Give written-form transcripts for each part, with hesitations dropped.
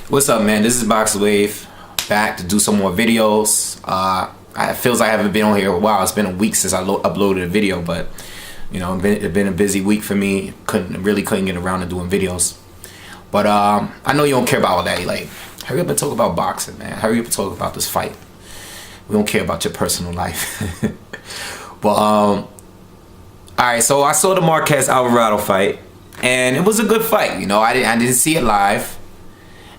What's up, man? This is BoxingWave, back to do some more videos. It feels like I haven't been on here in a while. It's been a week since I uploaded a video, but you know, it's been a busy week for me. Couldn't get around to doing videos. But I know you don't care about all that. Like, hurry up and talk about boxing, man. Hurry up and talk about this fight. We don't care about your personal life. But all right. So I saw the Marquez Alvarado fight, and it was a good fight. You know, I didn't see it live.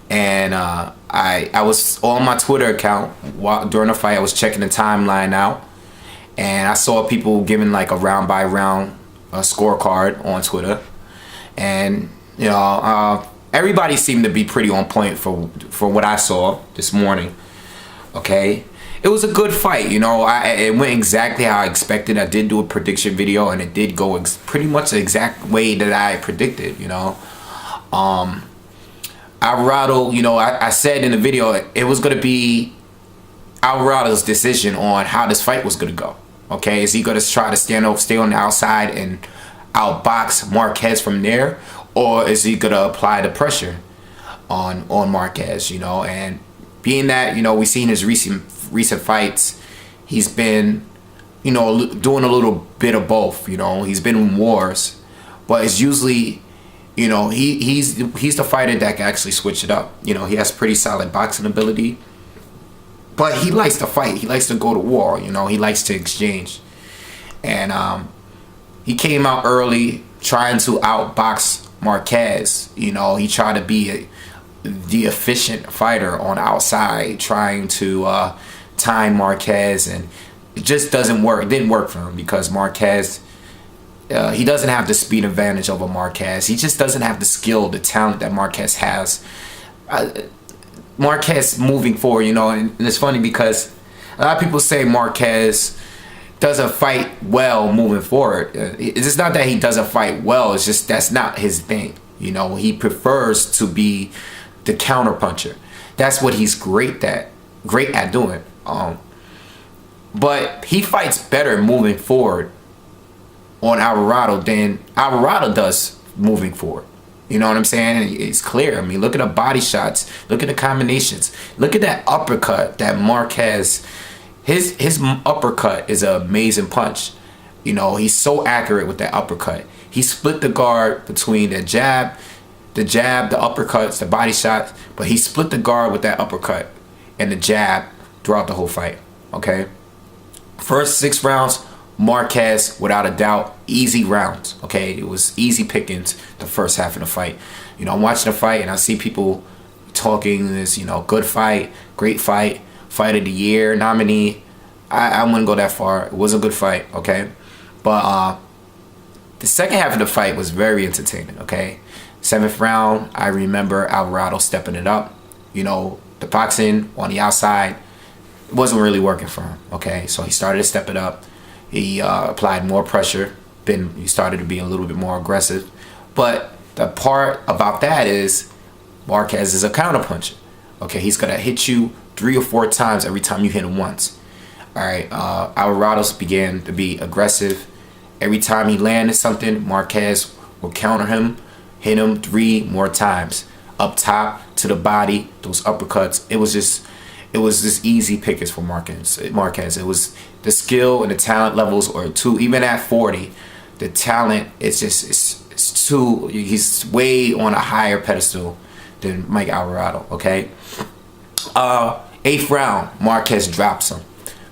And I was on my Twitter account during the fight. I was checking the timeline out, and I saw people giving like a round by round scorecard on Twitter, and you know, everybody seemed to be pretty on point for what I saw this morning. Okay, it was a good fight. You know, it went exactly how I expected. I did do a prediction video, and it did go pretty much the exact way that I predicted. You know, Alvarado, you know, I said in the video it was going to be Alvarado's decision on how this fight was going to go. Okay, is he going to try to stay on the outside and outbox Marquez from there, or is he going to apply the pressure on Marquez? You know, and being that, you know, we've seen his recent fights, he's been, you know, doing a little bit of both. You know, he's been in wars, but it's usually, you know, he's the fighter that can actually switch it up. You know, he has pretty solid boxing ability, but he likes to fight. He likes to go to war. You know, he likes to exchange. And he came out early trying to outbox Marquez. You know, he tried to be the efficient fighter on the outside, trying to time Marquez, and it just doesn't work. It didn't work for him because Marquez, he doesn't have the speed advantage over Marquez. He just doesn't have the skill, the talent that Marquez has. Marquez moving forward, you know, and it's funny because a lot of people say Marquez doesn't fight well moving forward. It's just not that he doesn't fight well. It's just that's not his thing. You know, he prefers to be the counter puncher. That's what he's great at doing. But he fights better moving forward on Alvarado than Alvarado does moving forward. You know what I'm saying? It's clear. I mean, look at the body shots. Look at the combinations. Look at that uppercut that Marquez, his uppercut is an amazing punch. You know, he's so accurate with that uppercut. He split the guard between the jab, the uppercuts, the body shots, but he split the guard with that uppercut and the jab throughout the whole fight. Okay? First 6 rounds, Marquez, without a doubt, easy rounds. Okay, it was easy pickings the first half of the fight. You know, I'm watching the fight and I see people talking this, you know, good fight, great fight, fight of the year, nominee. I wouldn't go that far. It was a good fight, okay? But the second half of the fight was very entertaining, okay? 7th round, I remember Alvarado stepping it up. You know, the boxing on the outside, it wasn't really working for him, okay? So he started to step it up. He applied more pressure. He started to be a little bit more aggressive. But the part about that is Marquez is a counterpuncher. Okay, he's gonna hit you 3 or 4 times every time you hit him once. All right, Alvarado's began to be aggressive. Every time he landed something, Marquez will counter him, hit him 3 more times. Up top, to the body, those uppercuts. It was just easy pickings for Marquez. It was the skill and the talent levels, or too, even at 40, the talent is just it's too. He's way on a higher pedestal than Mike Alvarado. Okay, 8th round, Marquez drops him.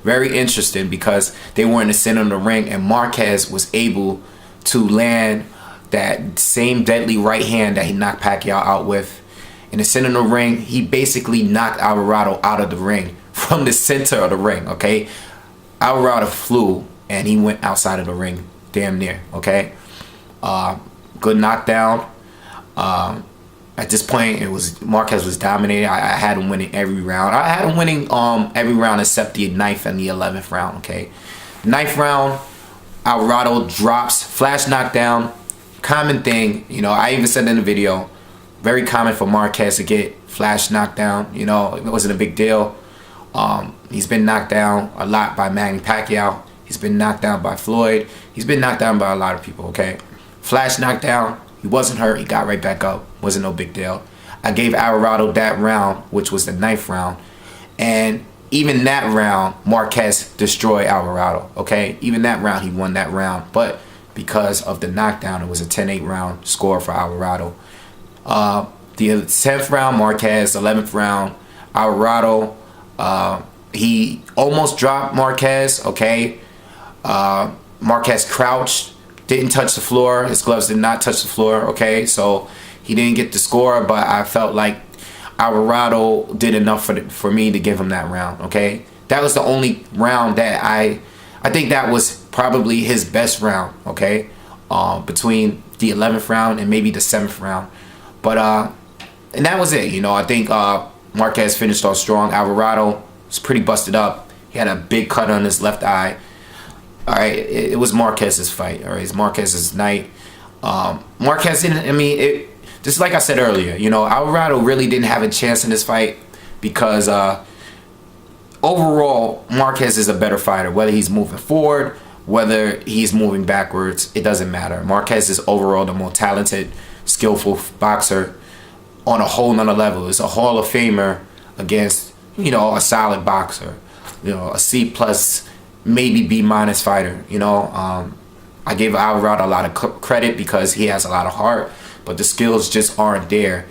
Very interesting because they were in the center of the ring, and Marquez was able to land that same deadly right hand that he knocked Pacquiao out with. In the center of the ring, he basically knocked Alvarado out of the ring from the center of the ring, okay? Alvarado flew, and he went outside of the ring damn near, okay? Good knockdown. At this point, Marquez was dominating. I had him winning every round. I had him winning every round except the 9th and the 11th round, okay? 9th round, Alvarado drops, flash knockdown. Common thing, you know, I even said in the video, very common for Marquez to get flash knockdown. You know, it wasn't a big deal. He's been knocked down a lot by Manny Pacquiao. He's been knocked down by Floyd. He's been knocked down by a lot of people, okay? Flash knockdown. He wasn't hurt. He got right back up. Wasn't no big deal. I gave Alvarado that round, which was the 9th round. And even that round, Marquez destroyed Alvarado, okay? Even that round, he won that round. But because of the knockdown, it was a 10-8 round score for Alvarado. The 10th round, Marquez. 11th round, Alvarado. He almost dropped Marquez, okay? Marquez crouched, didn't touch the floor. His gloves did not touch the floor, okay? So he didn't get the score, but I felt like Alvarado did enough for me to give him that round, okay? That was the only round that I think that was probably his best round, okay? Between the 11th round and maybe the 7th round. But, and that was it, you know. I think Marquez finished off strong. Alvarado was pretty busted up. He had a big cut on his left eye. All right, it was Marquez's fight, all right? It's Marquez's night. Marquez didn't, I mean, just like I said earlier, you know, Alvarado really didn't have a chance in this fight because overall, Marquez is a better fighter. Whether he's moving forward, whether he's moving backwards, it doesn't matter. Marquez is overall the more talented, skillful boxer on a whole nother level. It's a Hall of Famer against, you know, a solid boxer. You know, a C+, maybe B- fighter, you know. I gave Alvarado a lot of credit because he has a lot of heart, but the skills just aren't there.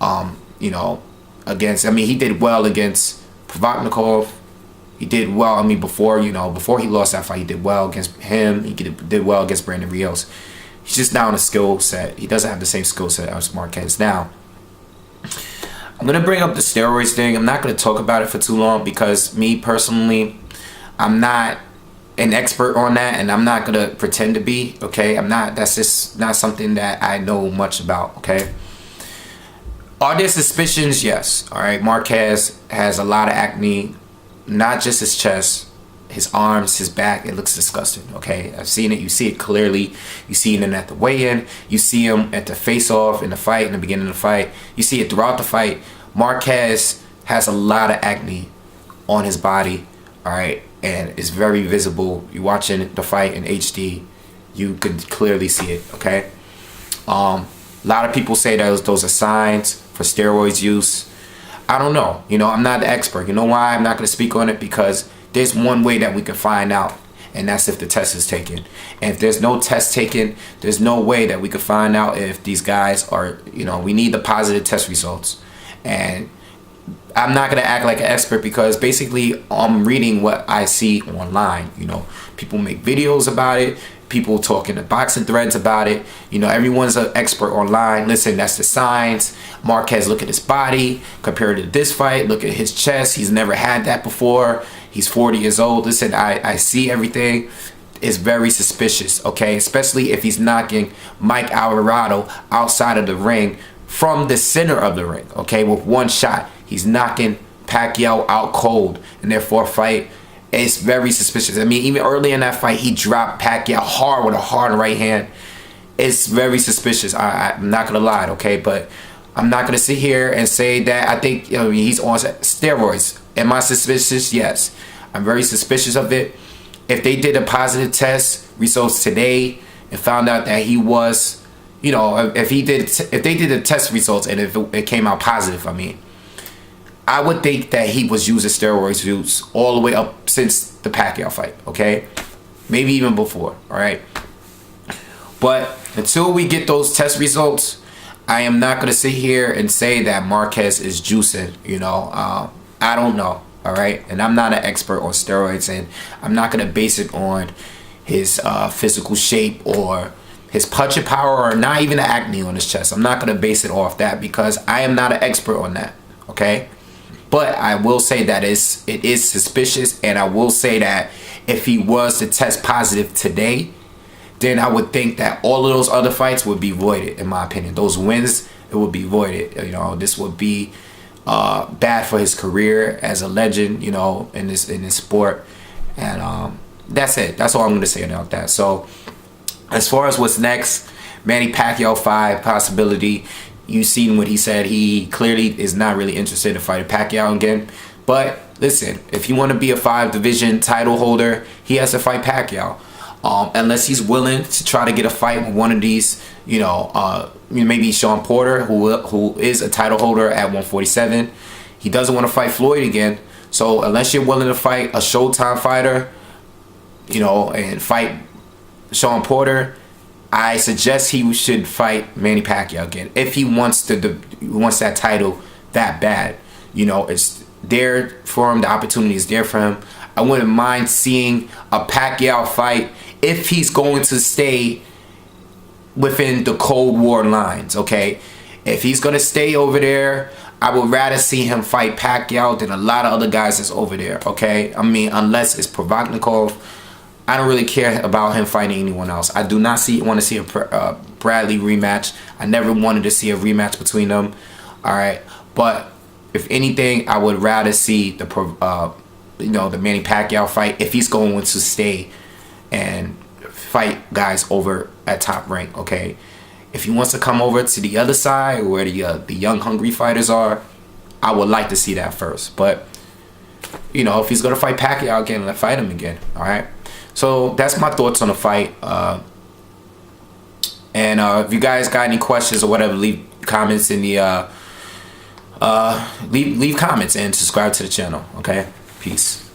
You know, against, I mean, he did well against Provodnikov. He did well, I mean, before, you know, before he lost that fight, he did well against him. He did well against Brandon Rios. He's just down a skill set. He doesn't have the same skill set as Marquez. Now, I'm going to bring up the steroids thing. I'm not going to talk about it for too long because me personally, I'm not an expert on that, and I'm not going to pretend to be, okay? I'm not, that's just not something that I know much about, okay? Are there suspicions? Yes. All right, Marquez has a lot of acne, not just his chest, his arms, his back. It looks disgusting, okay? I've seen it. You see it clearly. You see it at the weigh-in. You see him at the face-off in the fight, in the beginning of the fight. You see it throughout the fight. Marquez has a lot of acne on his body, all right? And it's very visible. You're watching the fight in HD, you could clearly see it, okay? A lot of people say that those are signs for steroids use. I don't know. You know, I'm not the expert. You know why I'm not going to speak on it? Because there's one way that we can find out, and that's if the test is taken. And if there's no test taken, there's no way that we can find out if these guys are, you know, we need the positive test results. And I'm not going to act like an expert because basically I'm reading what I see online. You know, people make videos about it. People talking to boxing threads about it. You know, everyone's an expert online. Listen, that's the signs. Marquez, look at his body compared to this fight. Look at his chest. He's never had that before. He's 40 years old. Listen, I see everything. It's very suspicious, okay? Especially if he's knocking Mike Alvarado outside of the ring from the center of the ring, okay? With one shot. He's knocking Pacquiao out cold in their fourth fight. It's very suspicious. I mean, even early in that fight, he dropped Pacquiao hard with a hard right hand. It's very suspicious. I'm not going to lie, okay? But I'm not going to sit here and say that I think, you know, he's on steroids. Am I suspicious? Yes. I'm very suspicious of it. If they did a positive test results today and found out that he was, you know, if they did the test results and if it came out positive, I mean, I would think that he was using steroids use all the way up since the Pacquiao fight, okay? Maybe even before, all right? But until we get those test results, I am not going to sit here and say that Marquez is juicing, you know? I don't know, all right? And I'm not an expert on steroids, and I'm not going to base it on his physical shape or his punching power or not even the acne on his chest. I'm not going to base it off that because I am not an expert on that, okay? But I will say that it is suspicious, and I will say that if he was to test positive today, then I would think that all of those other fights would be voided, in my opinion. Those wins, it would be voided. You know, this would be bad for his career as a legend, you know, in this sport. And that's it. That's all I'm going to say about that. So as far as what's next, Manny Pacquiao 5 possibility. You've seen what he said. He clearly is not really interested in fighting Pacquiao again. But listen, if you want to be a 5-division title holder, he has to fight Pacquiao. Unless he's willing to try to get a fight with one of these, you know, maybe Sean Porter, who is a title holder at 147. He doesn't want to fight Floyd again. So unless you're willing to fight a Showtime fighter, you know, and fight Sean Porter, I suggest he should fight Manny Pacquiao again if he wants wants that title that bad. You know, it's there for him. The opportunity is there for him. I wouldn't mind seeing a Pacquiao fight if he's going to stay within the Cold War lines. Okay, if he's gonna stay over there, I would rather see him fight Pacquiao than a lot of other guys that's over there. Okay, I mean, unless it's Provodnikov, I don't really care about him fighting anyone else. I do not want to see a Bradley rematch. I never wanted to see a rematch between them. All right, but if anything, I would rather see the the Manny Pacquiao fight if he's going to stay and fight guys over at Top Rank. Okay, if he wants to come over to the other side where the young hungry fighters are, I would like to see that first. But you know, if he's gonna fight Pacquiao again, let's fight him again. All right. So that's my thoughts on the fight. And if you guys got any questions or whatever, leave comments in the leave comments and subscribe to the channel. Okay, peace.